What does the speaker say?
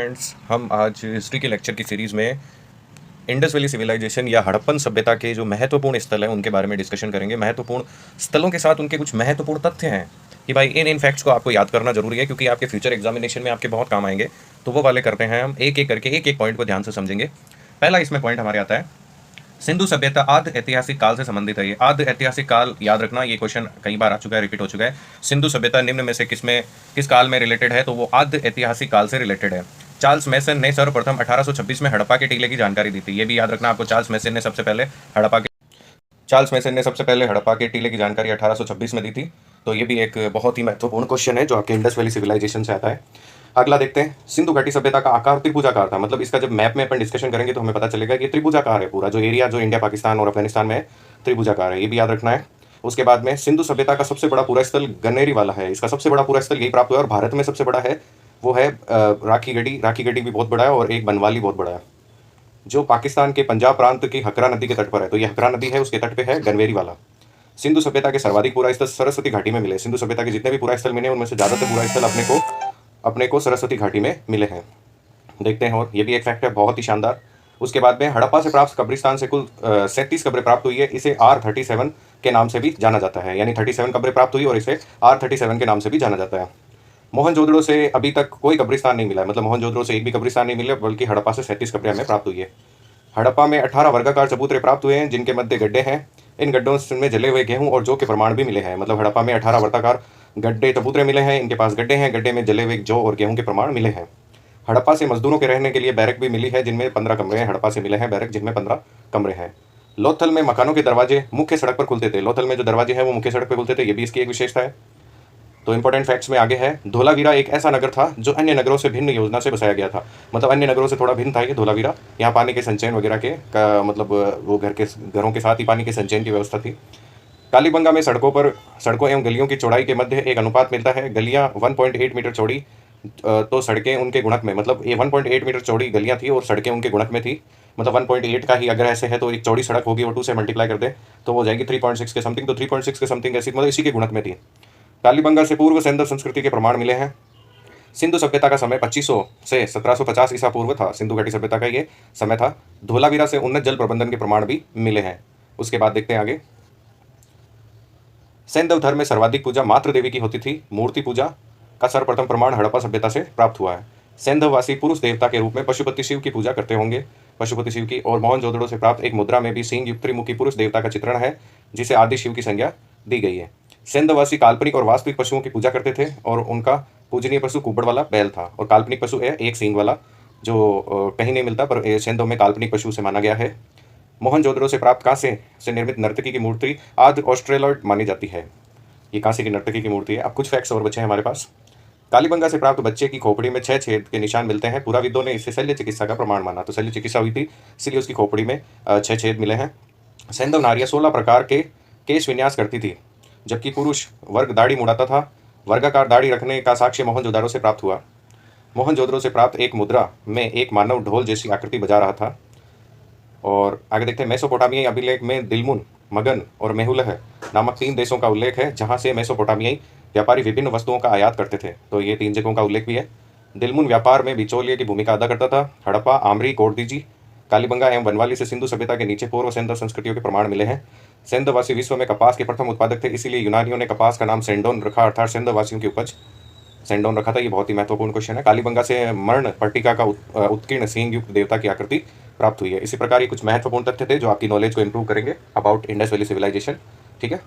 Friends, हम आज history के लेक्चर की सीरीज़ में इंडस वैली सिविलाइजेशन या हड़प्पन सभ्यता के जो महत्वपूर्ण स्थल हैं उनके बारे में डिस्कशन करेंगे। महत्वपूर्ण स्थलों के साथ उनके कुछ महत्वपूर्ण तथ्य हैं कि भाई इन फैक्ट्स को आपको याद करना जरूरी है, क्योंकि आपके फ्यूचर एग्जामिनेशन में आपके बहुत काम आएंगे। तो वो वाले करते हैं, हम एक एक करके एक एक पॉइंट को ध्यान से समझेंगे। पहला इसमें पॉइंट हमारे आता है, सिंधु सभ्यता आद्य ऐतिहासिक काल से संबंधित है। ये आद्य ऐतिहासिक काल याद रखना, ये क्वेश्चन कई बार आ चुका है, रिपीट हो चुका है। सिंधु सभ्यता निम्न में से किस काल में रिलेटेड है? तो वो आद्य ऐतिहासिक काल से रिलेटेड है। चार्ल्स मैसन ने सर्वप्रथम 1826 में हड़प्पा के टीले की जानकारी दी थी। ये भी याद रखना आपको, चार्ल्स मैसन ने सबसे पहले हड़प्पा के टीले की जानकारी 1826 में दी थी। तो ये भी एक बहुत ही महत्वपूर्ण क्वेश्चन है जो आपके इंडस वैली सिविलाइजेशन से आता है। अगला देखते हैं, सिंधु घाटी सभ्यता का आकार त्रिभुजाकार था। मतलब इसका जब मैप में अपन डिस्कशन करेंगे तो हमें पता चलेगा कि त्रिभुजाकार है। पूरा जो एरिया जो इंडिया पाकिस्तान और अफगानिस्तान में है त्रिभुजाकार है, ये भी याद रखना है। उसके बाद में सिंधु सभ्यता का सबसे बड़ा पूरा स्थल गन्नेरी वाला है। इसका सबसे बड़ा पूरा स्थल यही प्राप्त हुआ है। और भारत में सबसे बड़ा है वो है राखी गढ़ी भी बहुत बड़ा है, और एक बनवाली बहुत बड़ा है जो पाकिस्तान के पंजाब प्रांत की हकरा नदी के तट पर है। तो ये हकरा नदी है, उसके तट पे है गनवेरी वाला। सिंधु सभ्यता के सर्वाधिक पूरा स्थल सरस्वती घाटी में मिले। सिंधु सभ्यता के जितने भी पूरा स्थल मिले उनमें से ज़्यादातर पूरा स्थल अपने को सरस्वती घाटी में मिले हैं। देखते हैं, और ये भी एक फैक्ट है बहुत ही शानदार। उसके बाद में हड़प्पा से प्राप्त कब्रिस्तान से कुल 37 कब्रें प्राप्त हुई है। इसे R37 के नाम से भी जाना जाता है, यानी 37 कब्रें प्राप्त हुई और इसे R37 के नाम से भी जाना जाता है। मोहनजोदड़ो से अभी तक कोई कब्रिस्तान नहीं मिला है, मतलब मोहनजोदड़ो से एक भी कब्रिस्तान नहीं मिला, बल्कि हड़प्पा से 37 कब्रें हमें प्राप्त हुई है। हड़प्पा में 18 वर्गाकार चबूतरे प्राप्त हुए हैं जिनके मध्य गड्ढे हैं। इन गड्ढों में जले हुए गेहूं और जौ के प्रमाण भी मिले हैं। मतलब हड़प्पा में 18 वर्गाकार गड्ढे चबूतरे मिले हैं, इनके पास गड्ढे हैं, गड्ढे में जले हुए जौ और गेहूं के प्रमाण मिले हैं। हड़प्पा से मजदूरों के रहने के लिए बैरक भी मिली है जिनमें 15 कमरे हैं। हड़प्पा से मिले हैं बैरक जिनमें 15 कमरे हैं। लोथल में मकानों के दरवाजे मुख्य सड़क पर खुलते थे। लोथल में जो दरवाजे हैं वो मुख्य सड़क पर खुलते थे, ये भी इसकी एक विशेषता है। तो इंपॉर्टेंट फैक्ट्स में आगे है, धोलावीरा एक ऐसा नगर था जो अन्य नगरों से भिन्न योजना से बसाया गया था। मतलब अन्य नगरों से थोड़ा भिन्न था ये धोलावीरा। यहाँ पानी के संचयन वगैरह मतलब वो घरों के साथ ही पानी के संचयन की व्यवस्था थी। कालीबंगा में सड़कों एवं गलियों की चौड़ाई के मध्य एक अनुपात मिलता है। गलियाँ 1.8 मीटर चौड़ी, तो सड़कें उनके गुणक में, मतलब ये 1.8 मीटर चौड़ी गलियाँ थी और सड़कें उनके गुणक में थी। मतलब 1.8 का ही अगर ऐसे है तो एक चौड़ी सड़क होगी, वो 2 से मल्टीप्लाई कर दे तो हो जाएगी 3.6 के समथिंग। तो 3.6 के समथिंग ऐसी, मतलब इसी के गुणक में थी। कालीबंगा से पूर्व सैंधव संस्कृति के प्रमाण मिले हैं। सिंधु सभ्यता का समय 2500 से 1750 ईसा पूर्व था। सिंधु घाटी सभ्यता का ये समय था। धोलावीरा से उन्नत जल प्रबंधन के प्रमाण भी मिले हैं। उसके बाद देखते हैं आगे, सैंधव धर्म में सर्वाधिक पूजा मातृ देवी की होती थी। मूर्ति पूजा का सर्वप्रथम प्रमाण हड़प्पा सभ्यता से प्राप्त हुआ है। सैंधववासी पुरुष देवता के रूप में पशुपति शिव की पूजा करते होंगे, पशुपति शिव की। और मोहनजोदड़ो से प्राप्त एक मुद्रा में भी सिंह युक्त त्रिमुखी पुरुष देवता का चित्रण है जिसे आदि शिव की संज्ञा दी गई है। सैंधववासी काल्पनिक और वास्तविक पशुओं की पूजा करते थे और उनका पूजनीय पशु कुब्बड़ वाला बैल था। और काल्पनिक पशु है एक सींग वाला, जो कहीं नहीं मिलता, पर सैंधव में काल्पनिक पशु से माना गया है। मोहनजोदड़ो से प्राप्त कांसे से निर्मित नर्तकी की मूर्ति आद्य ऑस्ट्रेलॉइड मानी जाती है। ये कांसे की नर्तकी की मूर्ति है। अब कुछ फैक्ट्स और बचे हैं हमारे पास। कालीबंगा से प्राप्त बच्चे की खोपड़ी में 6 छेद के निशान मिलते हैं। पुराविदों ने इसे शल्य चिकित्सा का प्रमाण माना। तो शल्य चिकित्सा हुई थी, इसलिए उसकी खोपड़ी में 6 छेद मिले हैं। सैंधव नारियां 16 प्रकार के केश विन्यास करती थी, जबकि पुरुष वर्ग दाढ़ी मुड़ाता था। वर्गाकार दाढ़ी रखने का साक्ष्य मोहनजोदड़ो से प्राप्त हुआ। मोहनजोदड़ो से प्राप्त एक मुद्रा में एक मानव ढोल जैसी आकृति बजा रहा था। और आगे देखते हैं, मेसोपोटामियाई अभिलेख में दिलमुन, मगन और मेहुलह नामक 3 देशों का उल्लेख है जहाँ से मेसोपोटामियाई व्यापारी विभिन्न वस्तुओं का आयात करते थे। तो ये 3 जगहों का उल्लेख भी है। दिलमुन व्यापार में बिचौलिए की भूमिका अदा करता था। हड़प्पा, आमरी, कोडदीजी, कालीबंगा एवं बनवाली से सिंधु सभ्यता के नीचे पूर्व सैंधव संस्कृतियों के प्रमाण मिले हैं। सैंधववासी विश्व में कपास के प्रथम उत्पादक थे, इसीलिए यूनानियों ने कपास का नाम सेंडोन रखा, अर्थात सैंधववासियों की उपज सेंडोन रखा था। ये बहुत ही महत्वपूर्ण क्वेश्चन है। कालीबंगा से मर्ण पट्टिका का उत्कीर्ण सींग युक्त देवता की आकृति प्राप्त हुई है। इसी प्रकार ये कुछ महत्वपूर्ण तथ्य थे जो आपकी नॉलेज को इंप्रूव करेंगे अबाउट इंडस वैली सिविलाइजेशन। ठीक है।